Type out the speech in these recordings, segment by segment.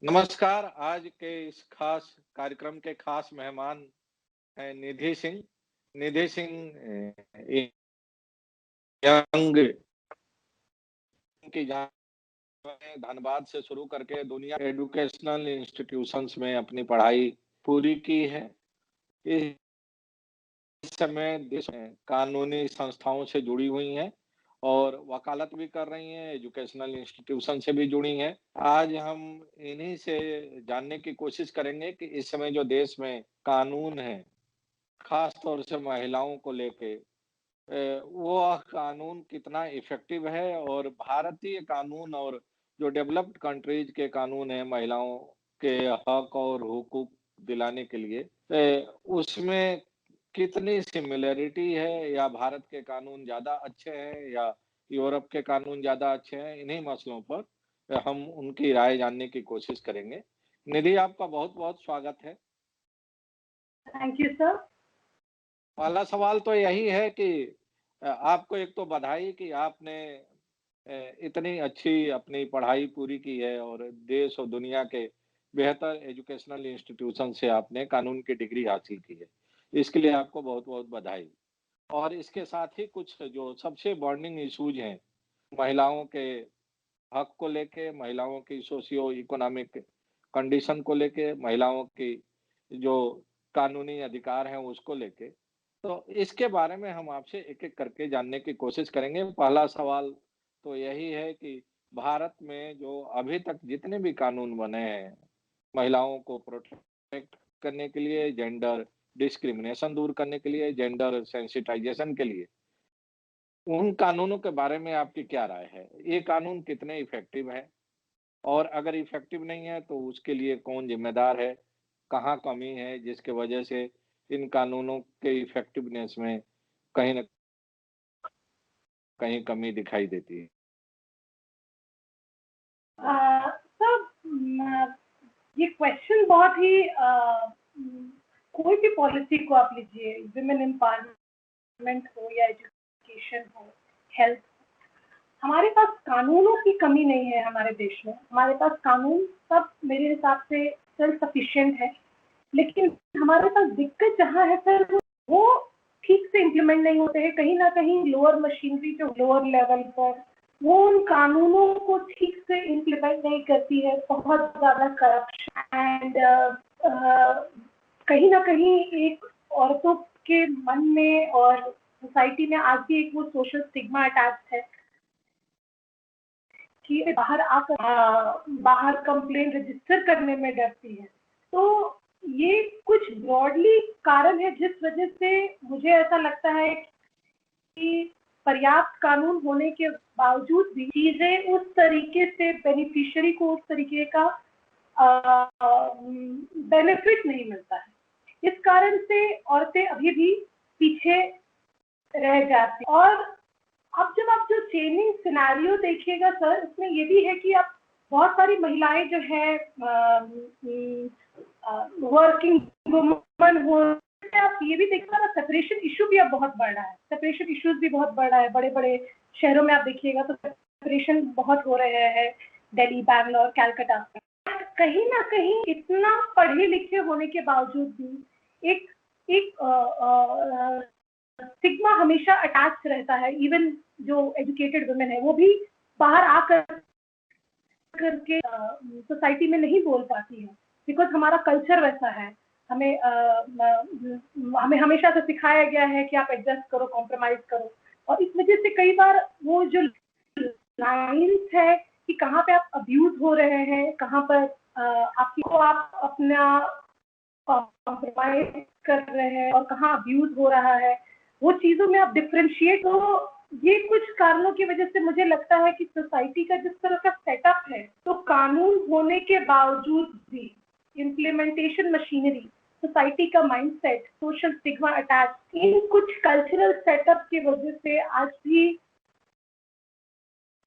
नमस्कार। आज के इस खास कार्यक्रम के खास मेहमान हैं निधि सिंह। निधि सिंह यंग की धनबाद से शुरू करके दुनिया एजुकेशनल इंस्टीट्यूशंस में अपनी पढ़ाई पूरी की है। इस समय देश में कानूनी संस्थाओं से जुड़ी हुई हैं और वकालत भी कर रही हैं, एजुकेशनल इंस्टीट्यूशन से भी जुड़ी हैं। आज हम इन्हीं से जानने की कोशिश करेंगे कि इस समय जो देश में कानून है, खास तौर से महिलाओं को लेके वो कानून कितना इफ़ेक्टिव है और भारतीय कानून और जो डेवलप्ड कंट्रीज़ के कानून हैं महिलाओं के हक और हुकूक दिलाने के लिए उसमें कितनी सिमिलैरिटी है या भारत के कानून ज़्यादा अच्छे हैं या यूरोप के कानून ज़्यादा अच्छे हैं, इन्हीं मसलों पर हम उनकी राय जानने की कोशिश करेंगे। निधि, आपका बहुत-बहुत स्वागत है। Thank you sir. पहला सवाल तो यही है कि आपको एक तो बधाई कि आपने इतनी अच्छी अपनी पढ़ाई पूरी की है और देश और दुनिया के बेहतर एजुकेशनल इंस्टीट्यूशन से आपने कानून की डिग्री हासिल की है। इसके लिए आपको बहुत-बहुत बधाई। और इसके साथ ही कुछ जो सबसे बर्निंग इश्यूज हैं, महिलाओं के हक को लेके, महिलाओं की सोशियो इकोनॉमिक कंडीशन को लेके, महिलाओं की जो कानूनी अधिकार हैं उसको लेके, तो इसके बारे में हम आपसे एक-एक करके जानने की कोशिश करेंगे। पहला सवाल तो यही है कि भारत में जो अभी तक जितने भी कानून बने हैं, महिलाओं को प्रोटेक्ट करने के लिए, जेंडर डिस्क्रिमिनेशन दूर करने के लिए, जेंडर सेंसिटाइजेशन के लिए, उन कानूनों के बारे में आपकी क्या राय है? ये कानून कितने इफ़ेक्टिव हैं? और अगर इफ़ेक्टिव नहीं है तो उसके लिए कौन ज़िम्मेदार है? कहाँ कमी है जिसकी वजह से इन कानूनों के इफ़ेक्टिवनेस में कहीं न कहीं कमी दिखाई देती है? सर, ये क्वेश्चन बहुत ही कोई भी पॉलिसी को आप लीजिए, विमेन एम्पावरमेंट हो या एजुकेशन हो, हेल्थ, हमारे पास कानूनों की कमी नहीं है हमारे देश में। हमारे पास कानून सब मेरे हिसाब से सेल्फ सफिशिएंट है, लेकिन हमारे पास दिक्कत जहाँ है सर, वो ठीक से इम्प्लीमेंट नहीं होते हैं। कहीं ना कहीं लोअर मशीनरी जो लोअर लेवल पर वो उन कानूनों को ठीक से इम्प्लीमेंट नहीं करती है। बहुत ज़्यादा करप्शन एंड कहीं ना कहीं एक औरतों के मन में और सोसाइटी में आज भी एक वो सोशल स्टिग्मा अटैच है कि बाहर कंप्लेन रजिस्टर करने में डरती है। तो ये कुछ ब्रॉडली कारण है जिस वजह से मुझे ऐसा लगता है कि पर्याप्त कानून होने के बावजूद भी चीजें उस तरीके से बेनिफिशियरी को उस तरीके का बेनिफिट नहीं मिलता है। इस कारण से औरतें अभी भी पीछे रह जाती। और अब जब आप जो चेंजिंग सिनेरियो देखिएगा सर, इसमें ये भी है कि आप बहुत सारी महिलाएं जो है वर्किंग वुमन हो, आप ये भी देखिएगा ना, सेपरेशन इशू भी अब बहुत बढ़ रहा है। सेपरेशन इश्यूज भी बहुत बढ़ रहा है। बड़े बड़े शहरों में आप देखिएगा तो सेपरेशन बहुत हो रहे हैं, दिल्ली, बैंगलोर, कैलकाटा। कहीं ना कहीं इतना पढ़े लिखे होने के बावजूद भी एक एक स्टिग्मा हमेशा अटैच रहता है। इवन जो एजुकेटेड वुमेन है वो भी बाहर आकर करके सोसाइटी में नहीं बोल पाती है, बिकॉज हमारा कल्चर वैसा है। हमें हमेशा से सिखाया गया है कि आप एडजस्ट करो, कॉम्प्रोमाइज करो। और इस वजह से कई बार वो जो लाइन्स है कि कहाँ पे आप अब्यूज हो रहे हैं, कहाँ पर आप अपना कॉम्प्रोमाइज कर रहे हैं और कहाँ अब्यूज हो रहा है, वो चीजों में आप डिफरेंशिएट हो। ये कुछ कारणों की वजह से मुझे लगता है कि सोसाइटी का जिस तरह का सेटअप है, तो कानून होने के बावजूद भी इम्प्लीमेंटेशन मशीनरी, सोसाइटी का माइंडसेट, सोशल स्टिग्मा अटैच, इन कुछ कल्चरल सेटअप की वजह से आज भी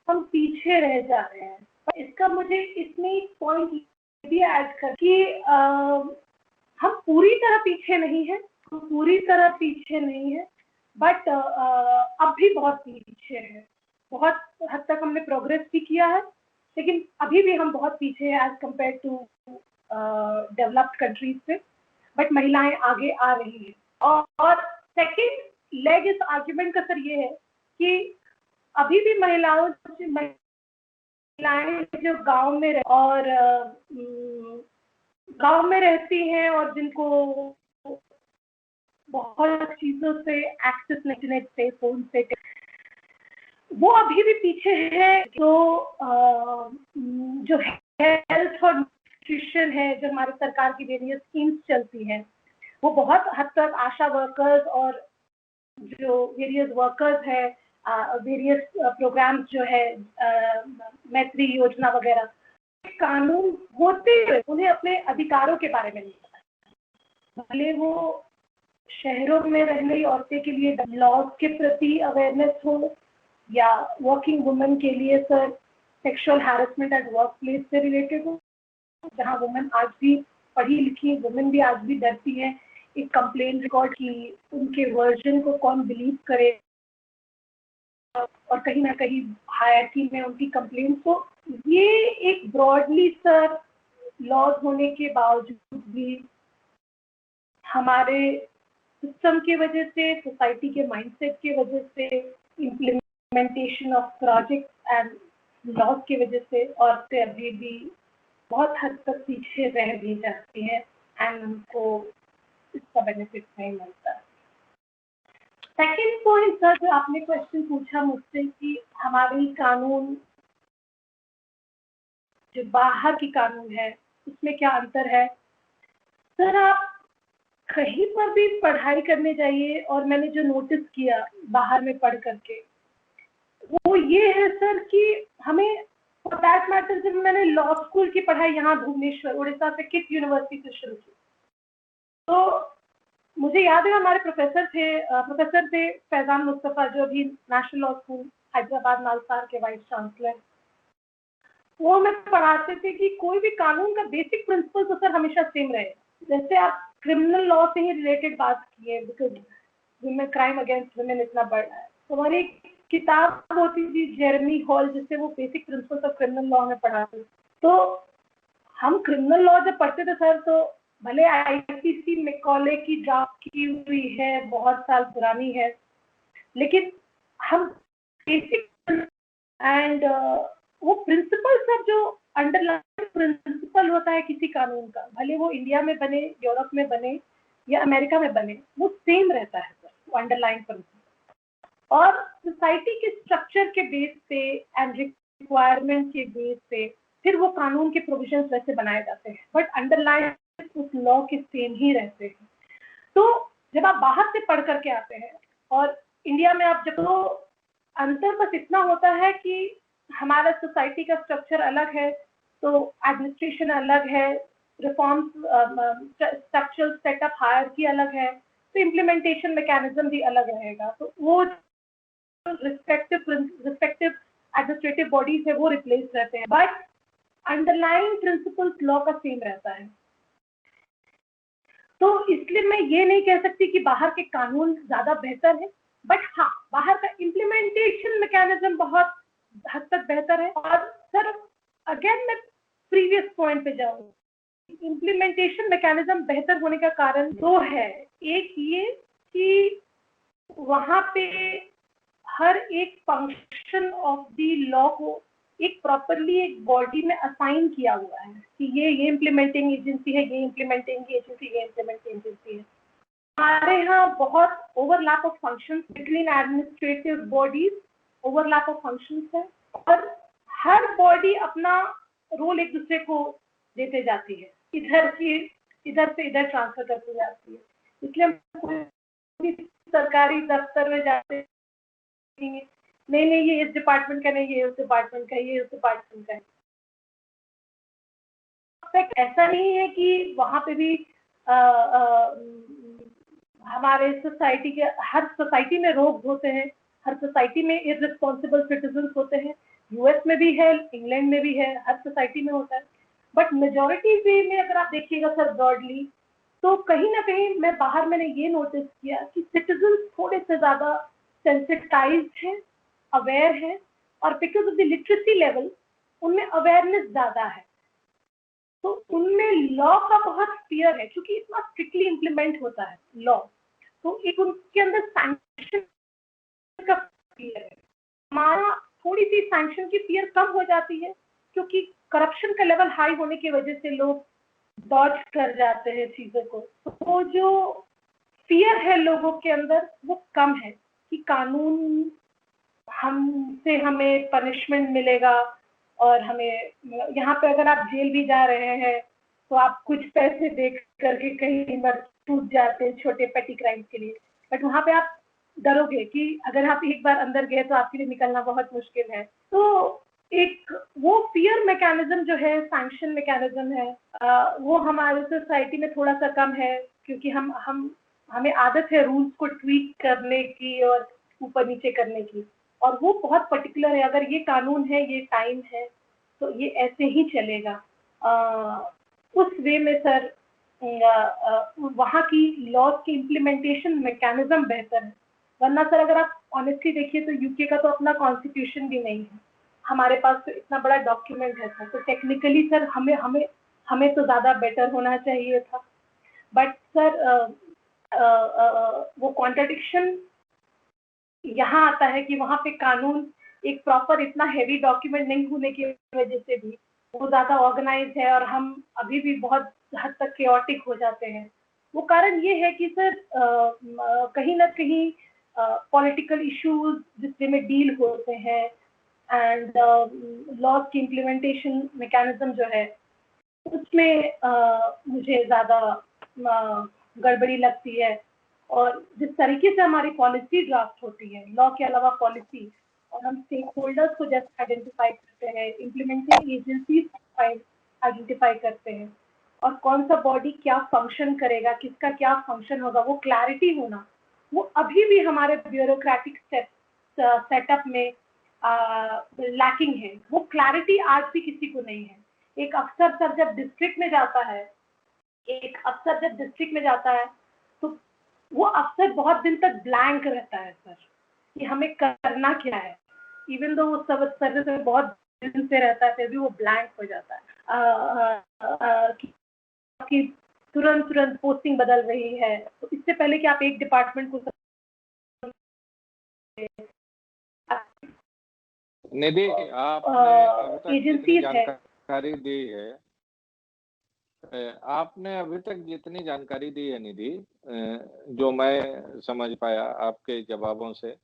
हम पीछे रह जा रहे हैं। इसका मुझे इसमें एक पॉइंट भी ऐड कर कि हम पूरी तरह पीछे नहीं है, बट अब भी बहुत पीछे है। बहुत हद तक हमने प्रोग्रेस भी किया है, लेकिन अभी भी हम बहुत पीछे हैं as compare to developed countries से, बट महिलाएं आगे आ रही हैं। और सेकेंड लेग इस आर्ग्यूमेंट का सर ये है कि अभी भी महिलाएं जो गांव में और गांव में रहती हैं और जिनको बहुत चीजों से एक्सेस इंटरनेट से, फोन से, वो अभी भी पीछे है। जो हेल्थ और न्यूट्रिशन है, जो हमारे सरकार की वेरियस स्कीम्स चलती हैं, वो बहुत हद तक आशा वर्कर्स और जो वेरियस वर्कर्स है, वेरियस प्रोग्राम्स जो है, मैत्री योजना वगैरह, कानून होते हुए उन्हें अपने अधिकारों के बारे में नहीं पता। भले वो शहरों में रहने वाली औरतें के लिए लॉज के प्रति अवेयरनेस हो, या वर्किंग वुमेन के लिए sir sexual harassment at work place से रिलेटेड हो, जहाँ वुमेन आज भी पढ़ी लिखी वुमेन भी आज भी डरती है एक कंप्लेंट रिकॉर्ड की, उनके वर्जन को कौन बिलीव करे, और कहीं ना कहीं हायरार्की में उनकी कंप्लेंट को, ये एक ब्रॉडली सर लॉज होने के बावजूद भी हमारे सिस्टम की वजह से, सोसाइटी के माइंडसेट की वजह से, implementation of projects and laws की वजह से औरतें अभी भी बहुत हद तक पीछे रह भी जाती हैं एंड उनको इसका बेनिफिट नहीं मिलता। सेकेंड पॉइंट सर, जो आपने क्वेश्चन पूछा मुझसे कि हमारे कानून जो बाहर की कानून है उसमें क्या अंतर है। सर आप कहीं पर भी पढ़ाई करने जाइए, और मैंने जो नोटिस किया बाहर में पढ़ करके, वो ये है सर कि हमें फॉर दैट मैटर, जब मैंने लॉ स्कूल की पढ़ाई यहाँ भुवनेश्वर उड़ीसा से किट यूनिवर्सिटी से शुरू की, तो मुझे याद है हमारे प्रोफेसर थे फैजान मुस्तफा, जो अभी national law school Hyderabad NALSAR के वाइस चांसलर। वो हमें पढ़ाते थे कि कोई भी कानून का बेसिक प्रिंसिपल तो सर हमेशा सेम रहे। जैसे आप क्रिमिनल लॉ से ही रिलेटेड बात की है, because women crime against women इतना बढ़ रहा है, तो हमारी एक किताब होती थी जेरेमी हॉल, जिससे वो basic principles of criminal law में पढ़ाते। तो हम क्रिमिनल लॉ जब पढ़ते थे सर, तो भले आईपीसी मैकॉले की ड्राफ्ट की हुई है, बहुत साल पुरानी है, लेकिन हम बेसिक एंड वो प्रिंसिपल सर, जो अंडरलाइन प्रिंसिपल होता है किसी कानून का, भले वो इंडिया में बने, यूरोप में बने या अमेरिका में बने, वो सेम रहता है सर, वो अंडरलाइन प्रिंसिपल। और सोसाइटी के स्ट्रक्चर के बेस पे एंड रिक्वायरमेंट के बेस पे फिर वो कानून के प्रोविजंस वैसे बनाए जाते हैं, बट अंडरलाइन उस लॉ के सेम ही रहते हैं। तो जब आप बाहर से पढ़ करके आते हैं और इंडिया में आप जब, तो अंतर बस इतना होता है कि हमारा सोसाइटी का स्ट्रक्चर अलग है, तो एडमिनिस्ट्रेशन अलग है, रिफॉर्म्स स्ट्रक्चरल सेटअप हायरार्की अलग है, तो इम्प्लीमेंटेशन मैकेनिज्म भी अलग रहेगा। तो वो रिस्पेक्टिव एडमिनिस्ट्रेटिव बॉडीज है वो रिप्लेस रहते हैं, बट अंडरलाइन प्रिंसिपल्स लॉ का सेम रहता है। तो इसलिए मैं ये नहीं कह सकती कि बाहर के कानून ज्यादा बेहतर है, बट हाँ, बाहर का इम्प्लीमेंटेशन मैकेनिज्म बहुत हद तक बेहतर है। और सर अगेन मैं प्रीवियस पॉइंट पे जाऊँ, इम्प्लीमेंटेशन मैकेनिज्म बेहतर होने का कारण दो है। एक ये कि वहाँ पे हर एक फंक्शन ऑफ द लॉ को एक प्रॉपरली एक बॉडी में असाइन किया हुआ है कि ये इम्प्लीमेंटिंग एजेंसी है, ये इम्प्लीमेंटिंग एजेंसी, ये इम्प्लीमेंटिंग एजेंसी है। हमारे यहाँ बहुत overlap of functions between administrative bodies, overlap of functions है, और हर बॉडी अपना रोल एक दूसरे को देते जाती है, इधर से इधर ट्रांसफर करती जाती है। इसलिए सरकारी दफ्तर में जाते नहीं ये इस डिपार्टमेंट का नहीं, ये उस डिपार्टमेंट का, ये उस डिपार्टमेंट का है। ऐसा नहीं है कि वहाँ पे भी हमारे सोसाइटी के, हर सोसाइटी में रोग होते हैं, हर सोसाइटी में इररिस्पॉन्सिबल सिटीजन्स होते हैं। यूएस में भी है, इंग्लैंड में भी है, हर सोसाइटी में होता है। बट मेजॉरिटी वे में अगर आप देखिएगा सर ब्रॉडली, तो कहीं ना कहीं मैं बाहर मैंने ये नोटिस किया कि सिटीजन्स थोड़े से ज़्यादा सेंसिटाइज्ड हैं, अवेयर हैं, और because of the literacy level उनमें अवेयरनेस ज़्यादा है, तो उनमें लॉ का बहुत फियर है क्योंकि इतना स्ट्रिक्टली इम्प्लीमेंट होता है लॉ, तो एक उनके अंदर सैंक्शन का फियर है। हमारा थोड़ी सी सैंक्शन की फियर कम हो जाती है क्योंकि करप्शन का लेवल हाई होने की वजह से लोग डॉज कर जाते हैं चीजों को, तो जो फियर है लोगों के अंदर वो कम है कि कानून हमसे हमें पनिशमेंट मिलेगा और हमें यहाँ पे अगर आप जेल भी जा रहे हैं तो आप कुछ पैसे दे करके कहीं बार टूट जाते हैं छोटे पेटी क्राइम्स के लिए, बट वहाँ पे आप डरोगे कि अगर आप एक बार अंदर गए तो आपके लिए निकलना बहुत मुश्किल है। तो एक वो फियर मैकेनिज्म जो है, सैंक्शन मैकेनिज्म है, वो हमारे सोसाइटी में थोड़ा सा कम है क्योंकि हम हमें आदत है रूल्स को ट्वीक करने की और ऊपर नीचे करने की, और वो बहुत पर्टिकुलर है, अगर ये कानून है, ये टाइम है, तो ये ऐसे ही चलेगा। उस वे में सर वहाँ की लॉज की इम्प्लीमेंटेशन मैकेनिज्म बेहतर है, वरना सर अगर आप ऑनेस्टली देखिए तो यूके का तो अपना कॉन्स्टिट्यूशन भी नहीं है, हमारे पास तो इतना बड़ा डॉक्यूमेंट है सर, तो टेक्निकली सर हमें हमें हमें तो ज़्यादा बेटर होना चाहिए था, बट सर वो कॉन्ट्रडिक्शन यहाँ आता है कि वहाँ पे कानून एक प्रॉपर इतना हेवी डॉक्यूमेंट नहीं होने की वजह से भी वो ज़्यादा ऑर्गेनाइज है और हम अभी भी बहुत हद तक केओटिक हो जाते हैं। वो कारण ये है कि सर कहीं ना कहीं पॉलिटिकल इश्यूज जिससे में डील होते हैं एंड लॉज की इम्प्लीमेंटेशन मैकेनिज्म जो है उसमें मुझे ज़्यादा गड़बड़ी लगती है, और जिस तरीके से हमारी पॉलिसी ड्राफ्ट होती है, लॉ के अलावा पॉलिसी, और हम स्टेक होल्डर्स को जैसे आइडेंटिफाई करते हैं, इम्प्लीमेंटिंग एजेंसीज आइडेंटिफाई करते हैं, और कौन सा बॉडी क्या फंक्शन करेगा, किसका क्या फंक्शन होगा, वो क्लैरिटी होना, वो अभी भी हमारे ब्यूरोक्रेटिक सेटअप में लैकिंग है। वो क्लैरिटी आज भी किसी को नहीं है। एक अफसर सर जब डिस्ट्रिक्ट में जाता है, तो वो अफसर बहुत दिन तक ब्लैंक रहता है सर कि हमें करना क्या है, इवन दो वो सब सर्विस में बहुत दिन से रहता है फिर भी वो ब्लैंक हो जाता है कि तुरंत तुरंत पोस्टिंग बदल रही है, तो इससे पहले कि आप एक डिपार्टमेंट को निधि, आपने अभी तक जितनी एजेंसीज है। जानकारी दी है, आपने अभी तक जितनी जानकारी दी है निधि, जो मैं समझ पाया आपके जवाबों से,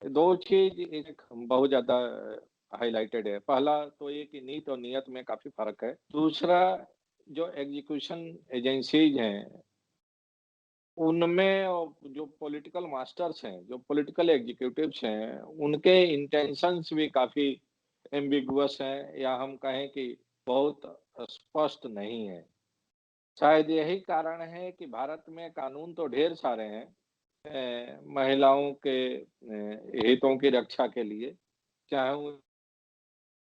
दो चीज एक बहुत ज्यादा हाईलाइटेड है। पहला तो ये कि नीति और नियत में काफी फर्क है। दूसरा, जो एग्जीक्यूशन एजेंसीज हैं उनमें जो पॉलिटिकल मास्टर्स हैं, जो पॉलिटिकल एग्जीक्यूटिव्स हैं, उनके इंटेंशंस भी काफी एम्बिगुअस हैं, या हम कहें कि बहुत स्पष्ट नहीं है। शायद यही कारण है कि भारत में कानून तो ढेर सारे हैं महिलाओं के हितों की रक्षा के लिए, चाहे वो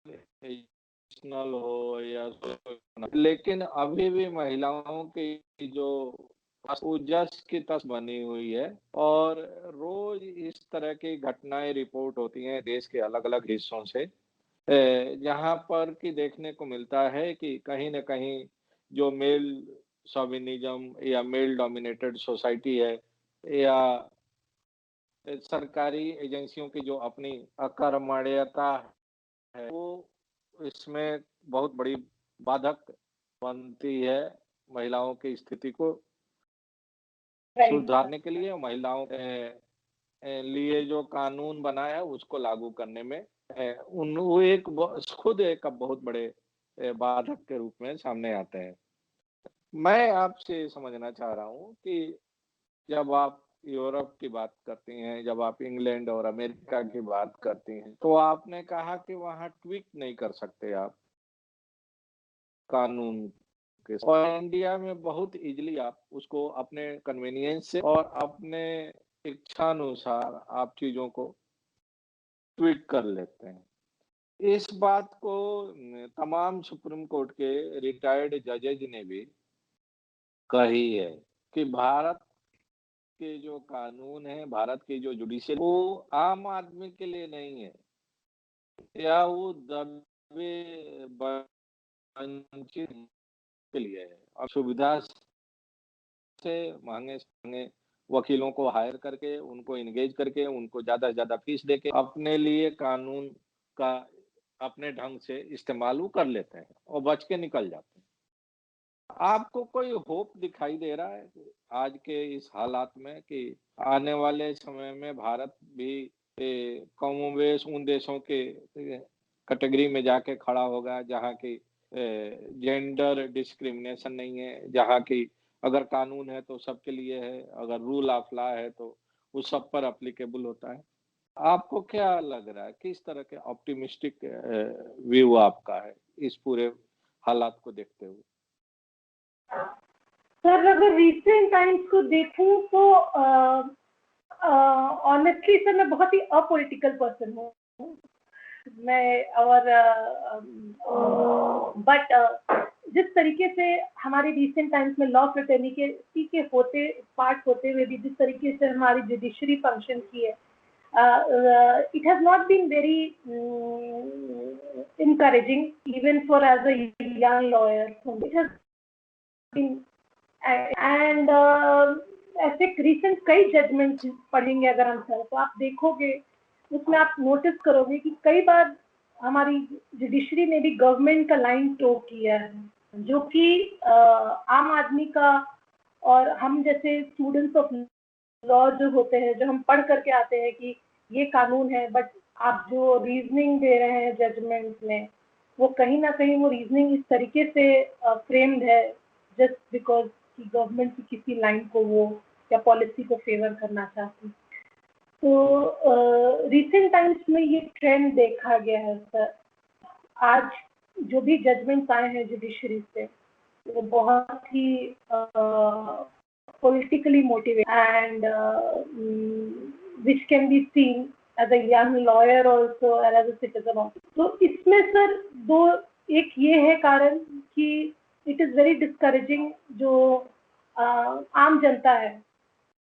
एजुकेशनल हो या लेकिन अभी भी महिलाओं की जो वो जस की तस बनी हुई है, और रोज इस तरह की घटनाएं रिपोर्ट होती हैं देश के अलग अलग हिस्सों से, जहां पर कि देखने को मिलता है कि कहीं न कहीं जो मेल शोविनिज्म या मेल डोमिनेटेड सोसाइटी है, या सरकारी एजेंसियों की जो अपनी अकर्मण्यता है, वो इसमें बहुत बड़ी बाधक बनती है महिलाओं की स्थिति को राइट सर। सुधारने के लिए। महिलाओं के लिए जो कानून बना है उसको लागू करने में उन वो खुद एक बहुत बड़े बाधक के रूप में सामने आते हैं। मैं आपसे समझना चाह रहा हूँ कि जब आप यूरोप की बात करती हैं, जब आप इंग्लैंड और अमेरिका की बात करती हैं, तो आपने कहा कि वहाँ ट्वीक नहीं कर सकते आप कानून के, और इंडिया में बहुत इजीली आप उसको अपने कन्वीनियंस से और अपने इच्छानुसार आप चीजों को ट्वीक कर लेते हैं। इस बात को तमाम सुप्रीम कोर्ट के रिटायर्ड जजेज ने भी कही है कि भारत के जो कानून है, भारत की जो जुडिशियल, वो आम आदमी के लिए नहीं है, या वो दबे वंचित के लिए है और सुविधा से महँगे वकीलों को हायर करके, उनको एंगेज करके, उनको ज़्यादा से ज़्यादा फीस देके अपने लिए कानून का अपने ढंग से इस्तेमाल वो कर लेते हैं और बच के निकल जाते हैं। आपको कोई होप दिखाई दे रहा है कि आज के इस हालात में कि आने वाले समय में भारत भी कमोबेश उन देशों के कैटेगरी में जाके खड़ा होगा जहाँ की जेंडर डिस्क्रिमिनेशन नहीं है, जहाँ की अगर कानून है तो सबके लिए है, अगर रूल ऑफ लॉ है तो वो सब पर एप्लीकेबल होता है। आपको क्या लग रहा है? किस तरह के ऑप्टिमिस्टिक व्यू आपका है इस पूरे हालात को देखते हुए? सर अगर रिसेंट टाइम्स को देखूं तो ऑनेस्टली सर मैं बहुत ही अपॉलिटिकल पर्सन हूँ मैं और बट जिस तरीके से हमारे रिसेंट टाइम्स में लॉ फ्रेटर्निटी के होते पार्ट होते हुए भी जिस तरीके से हमारी जुडिशरी फंक्शन की है it has not been very encouraging even for as a young lawyer. It has been and ऐसे रिसेंट कई जजमेंट्स पढ़ेंगे अगर हम सर तो आप देखोगे उसमें आप नोटिस करोगे कि कई बार हमारी जुडिशरी ने भी गवर्नमेंट का लाइन टो किया है जो कि आम आदमी का और हम जैसे स्टूडेंट्स ऑफ लॉ जो होते हैं जो हम पढ़ करके आते हैं कि ये कानून है बट आप जो रीजनिंग दे रहे हैं जजमेंट में वो कहीं ना कहीं वो रीजनिंग इस तरीके से फ्रेम्ड है जस्ट बिकॉज कि गवर्नमेंट की किसी लाइन को वो या पॉलिसी को फेवर करना चाहती तो रिसेंट टाइम्स में ये ट्रेंड देखा गया है सर आज जो भी जजमेंट्स आए हैं जुडिशरी से वो बहुत ही politically motivated and which can be seen as a young lawyer also and as a citizen also. तो इसमें सर दो एक ये है कारण कि it is very discouraging जो आम जनता है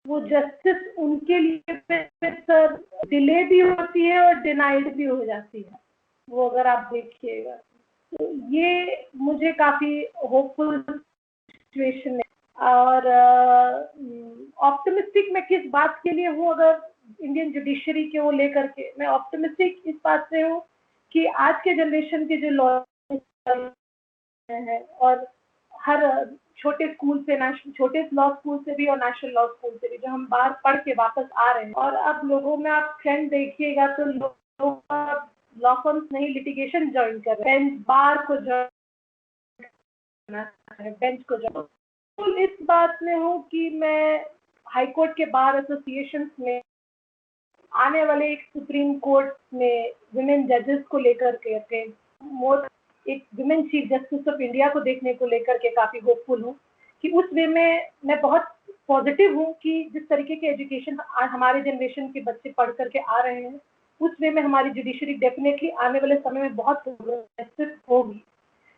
वो जस्टिस उनके लिए सर डिले भी होती है और डिनाइड भी हो जाती है वो अगर आप देखिएगा तो ये मुझे काफी होपफुल सिचुएशन है और ऑप्टिमिस्टिक मैं किस बात के लिए हूँ अगर इंडियन जुडिशरी के वो लेकर के मैं ऑप्टिमिस्टिक इस बात से हूँ कि आज के जनरेशन के जो लॉयर हैं और हर छोटे स्कूल से छोटे लॉ स्कूल से भी और नेशनल लॉ स्कूल से भी जो हम बाहर पढ़ के वापस आ रहे हैं और अब लोगों में आप ट्रेंड देखिएगा तो लोग लॉ फर्म्स नहीं लिटिगेशन ज्वाइन कर रहे हैं बार को बेंच को ज्वाइन तो इस बात में हूँ कि मैं हाईकोर्ट के बार एसोसिएशन में आने वाले एक सुप्रीम कोर्ट में विमेन जजेस को लेकर के मोर एक women chief justice of India को देखने को लेकर के काफी होपफुल हूँ कि उस वे में मैं बहुत पॉजिटिव हूँ कि जिस तरीके के एजुकेशन आज हमारे जनरेशन के बच्चे पढ़ करके आ रहे हैं उस वे में हमारी जुडिशरी डेफिनेटली आने वाले समय में बहुत प्रोग्रेसिव होगी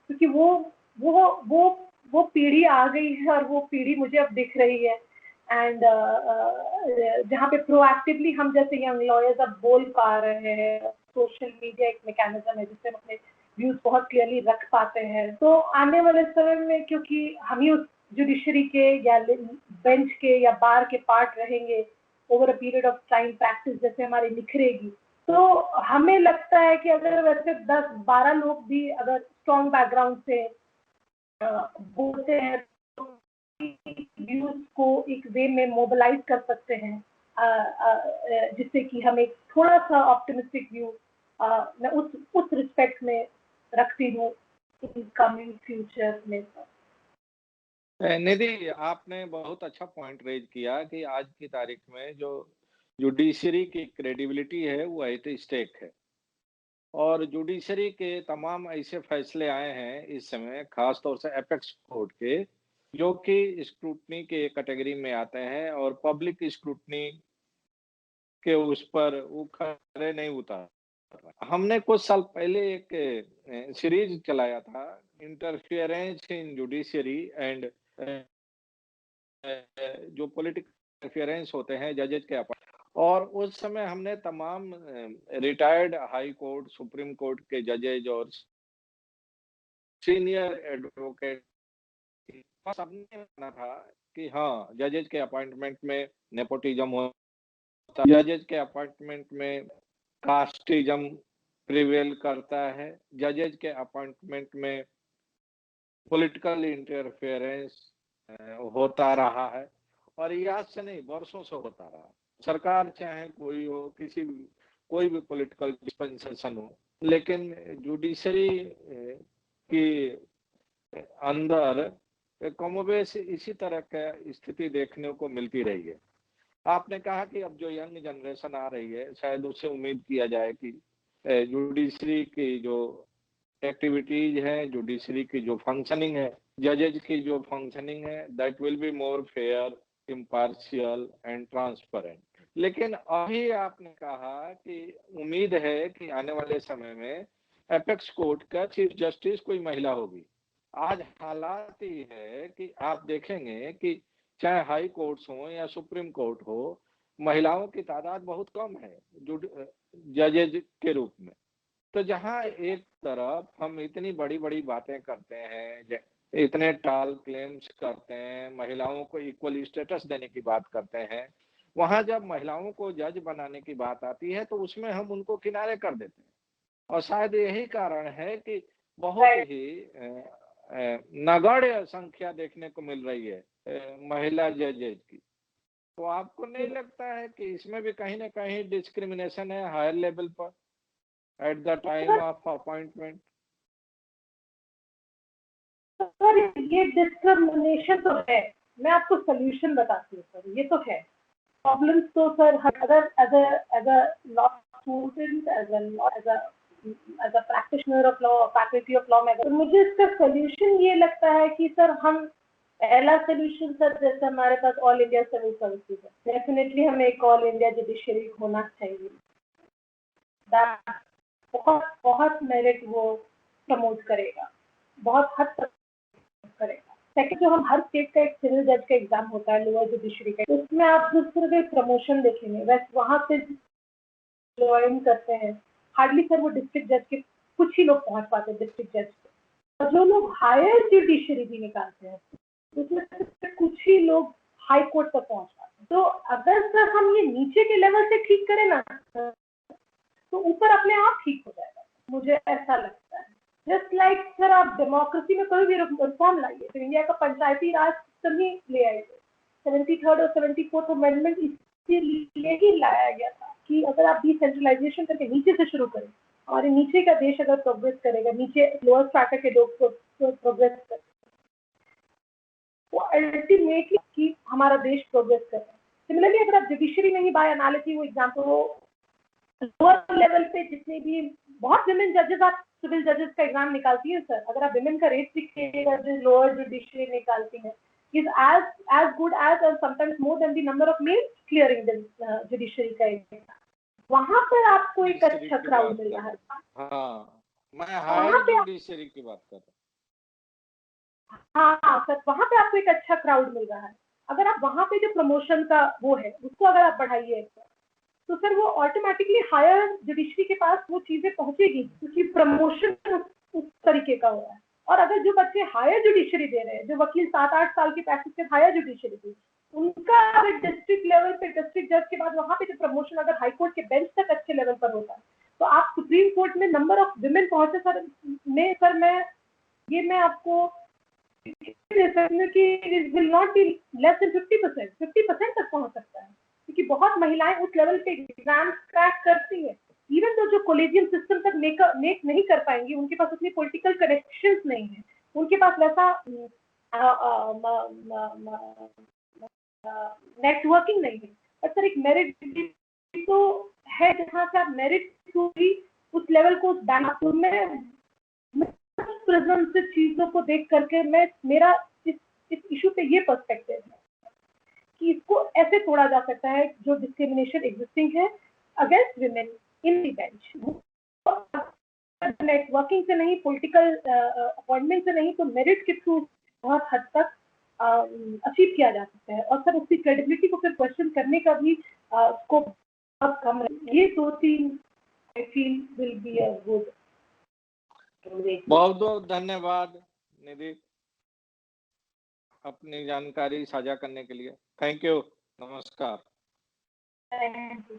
क्योंकि वो पीढ़ी आ गई है और वो पीढ़ी मुझे अब दिख रही है एंड जहाँ पे प्रोएक्टिवली हम जैसे यंग लॉयर्स अब बोल पा रहे हैं सोशल मीडिया एक मैकेनिज्म है जिससे हम अपने व्यूज बहुत क्लियरली रख पाते हैं तो आने वाले समय में क्योंकि हम ही उस जुडिशरी के या बेंच के या बार के पार्ट रहेंगे over a period of time practice जैसे हमारी निखरेगी तो हमें लगता है कि अगर वैसे 10-12 लोग भी अगर स्ट्रॉन्ग बैकग्राउंड से बोलते हैं तो व्यूज को एक वे में मोबिलाइज कर सकते हैं जिससे कि हम एक थोड़ा सा ऑप्टिमिस्टिक व्यू मैं उस रिस्पेक्ट में रखती हूँ इन कमिंग फ्यूचर में निधि, आपने बहुत अच्छा पॉइंट रेज किया कि आज की तारीख में जो जुडिशरी की क्रेडिबिलिटी है वो एट स्टेक है और जुडिशरी के तमाम ऐसे फैसले आए हैं इस समय खास तौर से एपेक्स कोर्ट के जो कि स्क्रूटनी के कैटेगरी में आते हैं और पब्लिक स्क्रूटनी के उस पर वो खरे नहीं उतार हमने कुछ साल पहले एक सीरीज चलाया था इंटरफियरेंस इन जुडिशरी एंड जो पॉलिटिकल इंटरफियरेंस होते हैं जजेज के और उस समय हमने तमाम retired high court, supreme court के जजेज और सीनियर एडवोकेट सबने माना था कि हाँ, जजेज के अपॉइंटमेंट में नेपोटिज्म होता है, जजेज के अपॉइंटमेंट में कास्टिज़्म प्रिवेल करता है, जजेज के अपॉइंटमेंट में पॉलिटिकल इंटरफेरेंस होता रहा है और ये आज से नहीं बरसों से होता रहा। सरकार चाहे कोई हो, कोई भी पॉलिटिकल डिस्पेंसेशन हो, लेकिन जुडिशरी की अंदर कमोबेश इसी तरह का स्थिति देखने को मिलती रही है। आपने कहा कि अब जो यंग जनरेशन आ रही है, शायद उससे उम्मीद किया जाए कि जुडिशरी की जो एक्टिविटीज है, जुडिशरी की जो फंक्शनिंग है, जजेज की जो फंक्शनिंग है, that will be more fair, impartial and transparent. लेकिन अभी आपने कहा कि उम्मीद है कि आने वाले समय में एपेक्स कोर्ट का चीफ जस्टिस कोई महिला होगी। आज हालात ये है कि आप देखेंगे कि चाहे हाई कोर्ट्स हो या सुप्रीम कोर्ट हो, महिलाओं की तादाद बहुत कम है जजेज के रूप में। तो जहाँ एक तरफ हम इतनी बड़ी-बड़ी बातें करते हैं, इतने टाल क्लेम्स करते हैं, महिलाओं को इक्वल स्टेटस देने की बात करते हैं, वहाँ जब महिलाओं को जज बनाने की बात आती है, तो उसमें हम उनको किनारे कर देते हैं। और शायद यही कारण है कि बहुत राइट। ही नगण्य संख्या देखने को मिल रही है महिला जजेज की। तो आपको नहीं लगता है कि इसमें भी कहीं न कहीं डिस्क्रिमिनेशन है हायर लेवल पर? At the time of appointment. Sir ये डिस्क्रिमिनेशन तो है, मैं आपको सोल्यूशन बताती हूँ सर, ये तो है। प्रॉब्लम्स तो सर अगर as a law student, as a practitioner of law, faculty of law में तो मुझे इसका सोल्यूशन ये लगता है कि सर हम पहला सोल्यूशन सर, जैसे हमारे पास ऑल इंडिया सिविल सर्विसेज है, डेफिनेटली हमें एक ऑल इंडिया जुडिशरी होना चाहिए। बहुत बहुत मेरिट वो प्रमोट करेगा, बहुत हद तक करेगा। सेकंड, जो हम हर स्टेट का एक सिविल जज का एग्जाम होता है लोअर जुडिशरी का, उसमें आप जिस तरह के प्रमोशन देखेंगे वैसे वहां से ज्वाइन करते हैं, हार्डली सर वो डिस्ट्रिक्ट जज के कुछ ही लोग पहुंच पाते हैं डिस्ट्रिक्ट जज पे। और जो लोग हायर जुडिशरी भी निकालते हैं उसमें से कुछ ही लोग हाई कोर्ट तक पहुंच पाते हैं। तो अगर सर हम ये नीचे के लेवल से ठीक करें ना, तो ऊपर अपने आप ठीक हो जाएगा, मुझे ऐसा लगता है। जस्ट लाइक सर आप डेमोक्रेसी में कोई भी रिफॉर्म लाइए, तो इंडिया का पंचायती राज सिस्टम ही ले आइए। 73rd और 74th अमेंडमेंट इसीलिए ही लाया गया था कि अगर आप डिसेंट्रलाइजेशन करके नीचे से शुरू करें, और नीचे का देश अगर प्रोग्रेस करेगा, नीचे लोअर स्ट्रैटा के लोग प्रोग्रेस करें, वो अल्टीमेटली कि हमारा देश प्रोग्रेस कर रहा है। सिमिलरली अगर आप जुडिशरी में ही बाय एनालिसिस वो एग्जाम्पल लोअर लेवल पे जितने भी बहुत विमेन जजेस, आप सिविल जजेस का एग्जाम निकालती है सर, अगर आप विमेन का रेट दिखेगा जो लोअर जुडिशरी निकालती है is as good as or sometimes more than the number of males clearing the judiciary का एग्जाम। वहां पर आपको एक जुडिशरी अच्छा की क्राउड बात मिल कर रहा है। रहा हूँ। हाँ, मैं वहां हायर पे जुडिशरी की बात कर रहा हाँ सर, वहां पे आपको एक अच्छा क्राउड मिल रहा है। अगर आप वहां पे जो प्रमोशन का वो है उसको अगर आप बढ़ाइए तो सर वो ऑटोमेटिकली हायर जुडिशरी के पास वो चीजें पहुंचेगी, क्योंकि प्रमोशन उस तरीके का हो रहा है। और अगर जो बच्चे हायर जुडिशरी दे रहे हैं, जो वकील 7-8 साल की प्रैक्टिस से हायर जुडिशरी थी, उनका अगर डिस्ट्रिक्ट लेवल पे डिस्ट्रिक्ट जज के बाद वहां पे जो प्रमोशन अगर हाई कोर्ट के बेंच तक अच्छे लेवल पर होता है, तो आप सुप्रीम कोर्ट में नंबर ऑफ विमेन पहुंचे सर में सर मैं आपको कि will not be less than 50% तक पहुंच सकता है, क्योंकि बहुत महिलाएं उस लेवल पे एग्जाम क्रैक करती है। इवन तो जो कॉलेजियम सिस्टम तक मेक नहीं कर पाएंगी, उनके पास उतनी पॉलिटिकल कनेक्शंस नहीं है, उनके पास वैसा नेटवर्किंग नहीं है। और सर एक मेरिट तो है जहाँ से आप मेरिट थ्रू ही उस लेवल को में प्रिज्म से चीजों को देख करके मेरा इस इशू पे ये पर्सपेक्टिव है कि इसको ऐसे तोड़ा जा सकता है, जो डिस्क्रिमिनेशन एग्जिस्टिंग है against women in the bench, networking से नहीं, पॉलिटिकल अपॉइंटमेंट से नहीं, तो मेरिट के थ्रू बहुत हद तक अचीव किया जा सकता है। और सर उसकी क्रेडिबिलिटी को फिर क्वेश्चन करने का भी स्कोप बहुत कम रहे। ये 2-3 I feel will be a good. बहुत बहुत धन्यवाद निधि, अपनी जानकारी साझा करने के लिए। थैंक यू, नमस्कार। Thank you.